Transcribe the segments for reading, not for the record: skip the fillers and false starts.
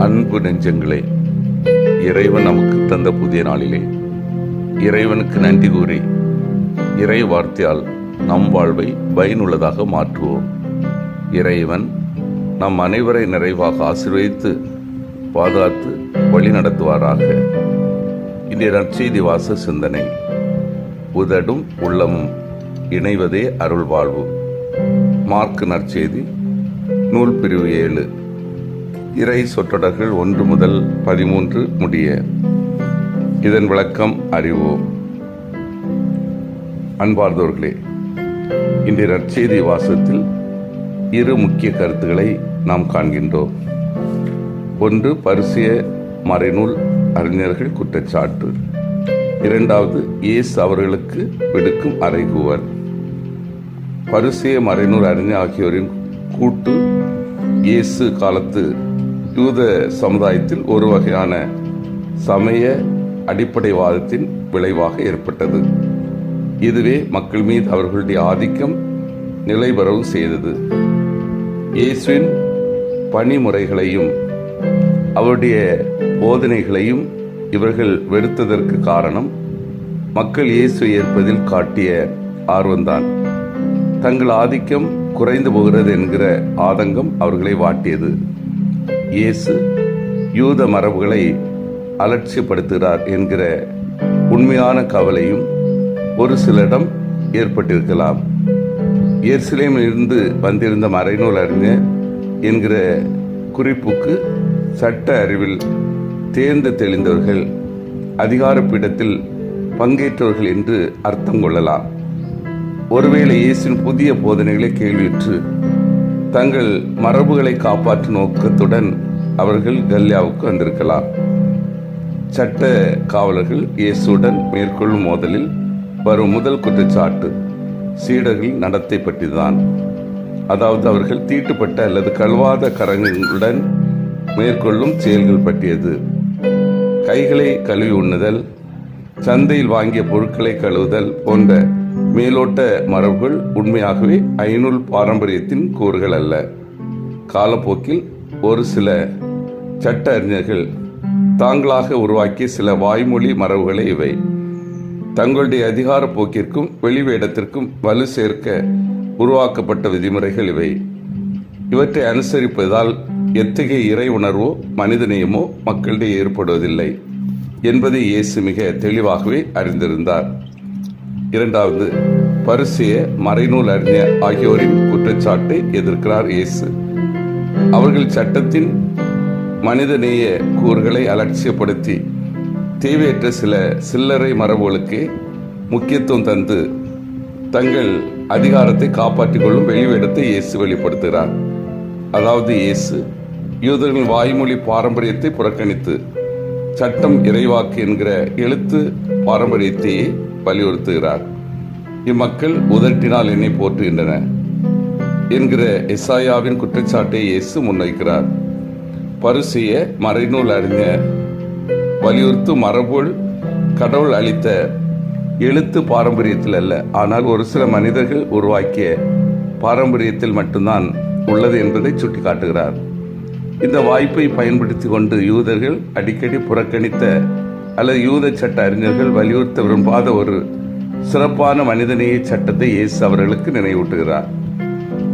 அன்பு நெஞ்சங்களே, இறைவன் நமக்கு தந்த புதிய நாளிலே இறைவனுக்கு நன்றி கூறி இறை வார்த்தையால் நம் வாழ்வை பயனுள்ளதாக மாற்றுவோம். இறைவன் நம் அனைவரை நிறைவாக ஆசீர்வதித்து பாதுகாத்து வழி நடத்துவாராக. இன்றைய நற்செய்தி வாச சிந்தனை: உதடும் உள்ளமும் இணைவதே அருள் வாழ்வு. மார்க் நற்செய்தி நூல் பிரிவு 7, இறை சொற்றொடர்கள் 1 முதல் 13 முடிய. இதன் விளக்கம் அறிவோம். அன்பார்ந்தவர்களே, இன்றைய நற்செய்தி வாசத்தில் 2 முக்கிய கருத்துக்களை நாம் காண்கின்றோம். ஒன்று, பரிசேய மறைநூல் அறிஞர்கள் குற்றச்சாட்டு. இரண்டாவது, இயேசு அவர்களுக்கு விடுக்கும் அறைகூவல். பரிசேய மறைநூல் அறிஞர் ஆகியோரின் கூட்டு இயேசு காலத்து யூத சமுதாயத்தில் ஒரு வகையான சமய அடிப்படைவாதத்தின் விளைவாக ஏற்பட்டது. இதுவே மக்கள் மீது அவர்களுடைய ஆதிக்கம் நிலைபெறவும் செய்தது. இயேசுவின் பணிமுறைகளையும் அவருடைய போதனைகளையும் இவர்கள் வெறுத்ததற்கு காரணம் மக்கள் இயேசுவை ஏற்பதில் காட்டிய ஆர்வம்தான். தங்கள் ஆதிக்கம் குறைந்து போகிறது என்கிற ஆதங்கம் அவர்களை வாட்டியது. இயேசு யூத மரபுகளை அலட்சியப்படுத்துகிறார் என்கிற உண்மையான கவலையும் ஒரு சிலரிடம் ஏற்பட்டிருக்கலாம். எருசலேமில் இருந்து வந்திருந்த மறைநூல் அறிஞர் என்கிற குறிப்புக்கு சட்ட அறிவில் தேர்ந்து தெளிந்தவர்கள், அதிகார பீடத்தில் பங்கேற்றவர்கள் என்று அர்த்தம் கொள்ளலாம். ஒருவேளை இயேசுவின் புதிய போதனைகளை கேள்வியுற்று தங்கள் மரபுகளை காப்பாற்றும் நோக்கத்துடன் அவர்கள் கலிலேயாவுக்கு வந்திருக்கலாம். சட்ட காவலர்கள் இயேசுடன் மேற்கொள்ளும் மோதலில் வரும் முதல் குற்றச்சாட்டு சீடர்களின் நடத்தை பற்றிதான். அதாவது அவர்கள் தீட்டுப்பட்ட அல்லது கழுவாத கரங்களுடன் மேற்கொள்ளும் செயல்கள் பற்றியது. கைகளை கழுவி உண்ணுதல், சந்தையில் வாங்கிய பொருட்களை கழுவுதல் போன்ற மேலோட்ட மரபுகள் உண்மையாகவே ஐநூல் பாரம்பரியத்தின் கூறுகள் அல்ல. காலப்போக்கில் ஒரு சில சட்ட அறிஞர்கள் தாங்களாக உருவாக்கிய சில வாய்மொழி மரபுகளே இவை. தங்களுடைய அதிகார போக்கிற்கும் வெளிவேடத்திற்கும் வலு சேர்க்க உருவாக்கப்பட்ட விதிமுறைகள் இவை. இவற்றை அனுசரிப்பதால் எத்தகைய இறை உணர்வோ மனிதநேயமோ மக்களிடையே ஏற்படுவதில்லை என்பதை இயேசு மிக தெளிவாகவே அறிந்திருந்தார். இரண்டாவது, பரிசேய மறைநூல் அறிஞர் ஆகியோரின் குற்றச்சாட்டை எதிர்க்கிறார் இயேசு. அவர்கள் சட்டத்தின் மனிதநேய கூறுகளை அலட்சியப்படுத்தி தேவையற்ற சில சில்லறை மரபுகளுக்கு முக்கியத்துவம் தந்து தங்கள் அதிகாரத்தை காப்பாற்றிக் கொள்ளும் வெளிவேடத்தை இயேசு வெளிப்படுத்துகிறார். அதாவது இயேசு யூதர்களின் வாய்மொழி பாரம்பரியத்தை புறக்கணித்து சட்டம் இறைவாக்கு என்கிற எழுத்து பாரம்பரியத்தையே வலியுறுத்துகிறார். இம்மக்கள் உதட்டினால் என்னை போற்றுகின்றன என்கிற எசாயாவின் குற்றச்சாட்டை இயேசு முன்வைக்கிறார். பரிசேய மறைநூல் அறிஞர் வலியுறுத்தும் மரபுகள் கடவுள் அளித்த எழுத்து பாரம்பரியத்தில் அல்ல, ஆனால் ஒரு சில மனிதர்கள் உருவாக்கிய பாரம்பரியத்தில் மட்டும்தான் உள்ளது என்பதை சுட்டிக்காட்டுகிறார். இந்த வாய்ப்பை பயன்படுத்தி கொண்டு யூதர்கள் அடிக்கடி புறக்கணித்த அல்லது யூத சட்ட அறிஞர்கள் வலியுறுத்த விரும்பாத ஒரு சிறப்பான மனிதநேய சட்டத்தை இயேசு அவர்களுக்கு நினைவூட்டுகிறார்.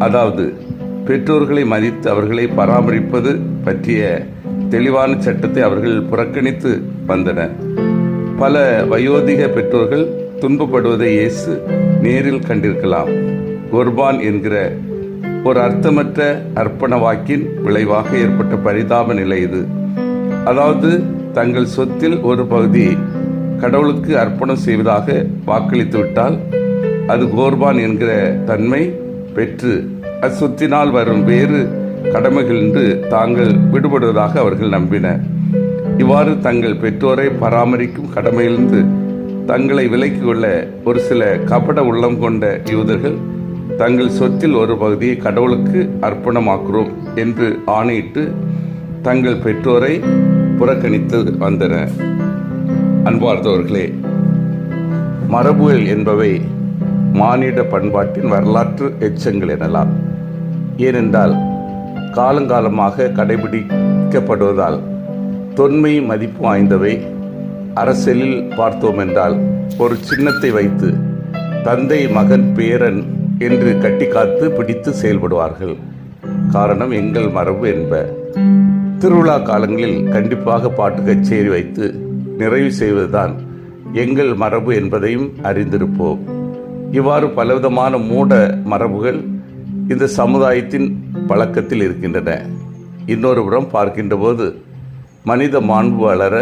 அதாவது பெற்றோர்களை மதித்து அவர்களை பராமரிப்பது பற்றிய தெளிவான சட்டத்தை அவர்கள் புறக்கணித்து வந்தனர். பல வயோதிக பெற்றோர்கள் துன்பப்படுவதை இயேசு நேரில் கண்டிருக்கலாம். குர்பான் என்கிற ஒரு அர்த்தமற்ற அர்ப்பண வாக்கின் விளைவாக ஏற்பட்ட பரிதாப நிலை இது. அதாவது தங்கள் சொத்தில் ஒரு பகுதியை கடவுளுக்கு அர்ப்பணம் செய்வதாக வாக்களித்து விட்டால் அது கோர்பான் என்கிற தன்மை பெற்று அச்சொத்தினால் வரும் வேறு கடமைகள் என்று தாங்கள் விடுபடுவதாக அவர்கள் நம்பினர். இவ்வாறு தங்கள் பெற்றோரை பராமரிக்கும் கடமையிலிருந்து தங்களை விலக்கிக் கொள்ள ஒரு சில கபட உள்ளம் கொண்ட யூதர்கள் தங்கள் சொத்தில் ஒரு பகுதியை கடவுளுக்கு அர்ப்பணமாக்குறோம் என்று ஆணையிட்டு தங்கள் பெற்றோரை புறக்கணித்து வந்தனர். அன்பார்ந்தவர்களே, மரபுகள் என்பவை மானிட பண்பாட்டின் வரலாற்று எச்சங்கள் எனலாம். ஏனென்றால் காலங்காலமாக கடைபிடிக்கப்பட்டு விற்கப்படுவதால் தொன்மை மதிப்பு வாய்ந்தவை. அரசியலில் பார்த்தோம் என்றால் ஒரு சின்னத்தை வைத்து தந்தை மகன் பேரன் என்று கட்டி காத்து பிடித்து செயல்படுவார்கள். காரணம் எங்கள் மரபு என்ப. திருவிழா காலங்களில் கண்டிப்பாக பாட்டு கச்சேரி வைத்து நிறைவு செய்வதுதான் எங்கள் மரபு என்பதையும் அறிந்திருப்போம். இவ்வாறு பலவிதமான மூட மரபுகள் இந்த சமுதாயத்தின் பழக்கத்தில் இருக்கின்றன. இன்னொரு புறம் பார்க்கின்ற போது மனித மாண்பு வளர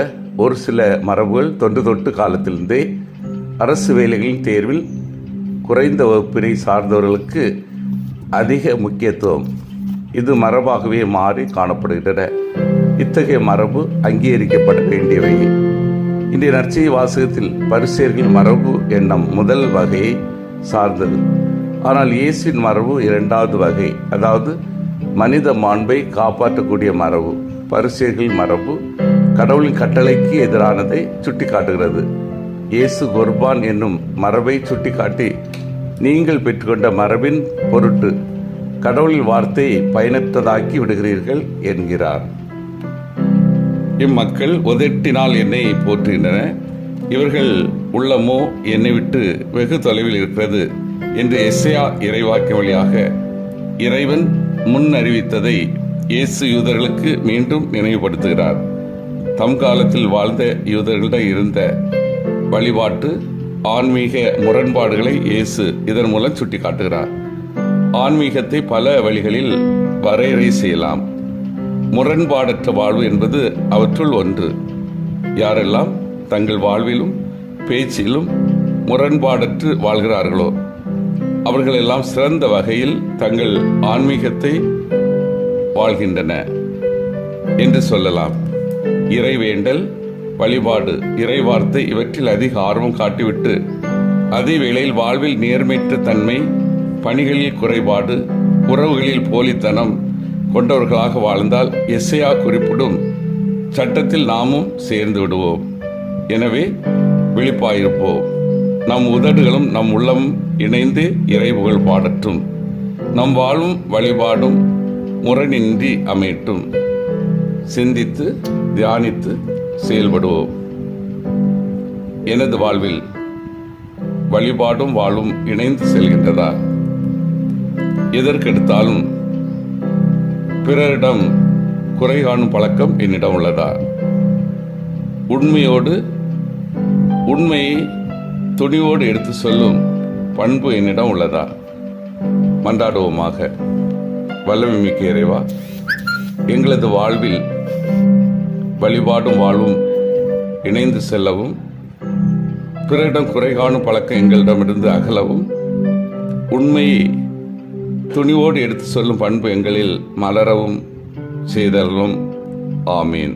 ஒரு சில மரபுகள் தொன்று தொட்டு காலத்திலிருந்தே அரசு வேலைகளின் தேர்வில் குறைந்த வகுப்பினை சார்ந்தவர்களுக்கு அதிக முக்கியத்துவம் இது மரபாகவே மாறி காணப்படுகின்றன. இத்தகைய மரபு அங்கீகரிக்கப்பட வேண்டியவை. இன்றைய நற்செய்தி வாசகத்தில் பரிசேயர்கள் மரபு எண்ணம் முதல் வகையை சார்ந்தது. ஆனால் இயேசுவின் மரபு இரண்டாவது வகை, அதாவது மனித மாண்பை காப்பாற்றக்கூடிய மரபு. பரிசேயர்கள் மரபு கடவுளின் கட்டளைக்கு எதிரானதை சுட்டி காட்டுகிறது. இயேசு குர்பான் என்னும் மரபை சுட்டிக்காட்டி நீங்கள் பெற்றுக்கொண்ட மரபின் பொருட்டு கடவுளின் வார்த்தையை பயனற்றதாக்கி விடுகிறீர்கள் என்கிறார். இம்மக்கள் உதட்டினால் என்னை போற்றுகின்றனர், இவர்கள் உள்ளமோ என்னை விட்டு வெகு தொலைவில் இருக்கிறது என்று எசேயா இறைவாக்கிய வழியாக இறைவன் முன் அறிவித்ததை இயேசு யூதர்களுக்கு மீண்டும் நினைவுபடுத்துகிறார். தம் காலத்தில் வாழ்ந்த யூதர்களிடம் இருந்த வழிபாட்டு ஆன்மீக முரண்பாடுகளை இயேசு இதன் மூலம் சுட்டி காட்டுகிறார். ஆன்மீகத்தை பல வழிகளில் வரையறை செய்யலாம். முரண்பாடற்ற வாழ்வு என்பது அவற்றுள் ஒன்று. யாரெல்லாம் தங்கள் வாழ்விலும் பேச்சிலும் முரண்பாடற்று வாழ்கிறார்களோ அவர்களெல்லாம் சிறந்த வகையில் தங்கள் ஆன்மீகத்தை வாழ்கின்றன என்று சொல்லலாம். இறைவேண்டல், வழிபாடு, இறைவார்த்தை இவற்றில் அதிக ஆர்வம் காட்டிவிட்டு அதே வேளையில் வாழ்வில் நேர்மையற்ற தன்மை, பணிகளில் குறைபாடு, உறவுகளில் போலித்தனம் கொண்டவர்களாக வாழ்ந்தால் எசேயா குறிப்பிடும் சட்டத்தில் நாமும் சேர்ந்து விடுவோம். எனவே விழிப்பாயிருப்போம். நம் உதடுகளும் நம் உள்ளமும் இணைந்து இறைபுகழ் பாடட்டும். நம் வாழும் வழிபாடும் முரணின்றி அமையட்டும். சிந்தித்து தியானித்து செயல்படுவோம். எனது வாழ்வில் வழிபாடும் வாழும் இணைந்து செல்கின்றதா? எதற்கெடுத்தாலும் பிறரிடம் குறை காணும் பழக்கம் என்னிடம் உள்ளதா? உண்மையை துணிவோடு எடுத்து சொல்லும் பண்பு என்னிடம் உள்ளதா? மன்றாடுவோமாக. வல்லமை மிக்க இறைவா, எங்களது வாழ்வில் வழிபாடும் வாழ்வும் இணைந்து செல்லவும், பிறரிடம் குறை காணும் பழக்கம் எங்களிடமிருந்து அகலவும், உண்மையை துணிவோடு எடுத்து சொல்லும் பண்பு எங்களில் மலரவும் செய்தலும். ஆமீன்.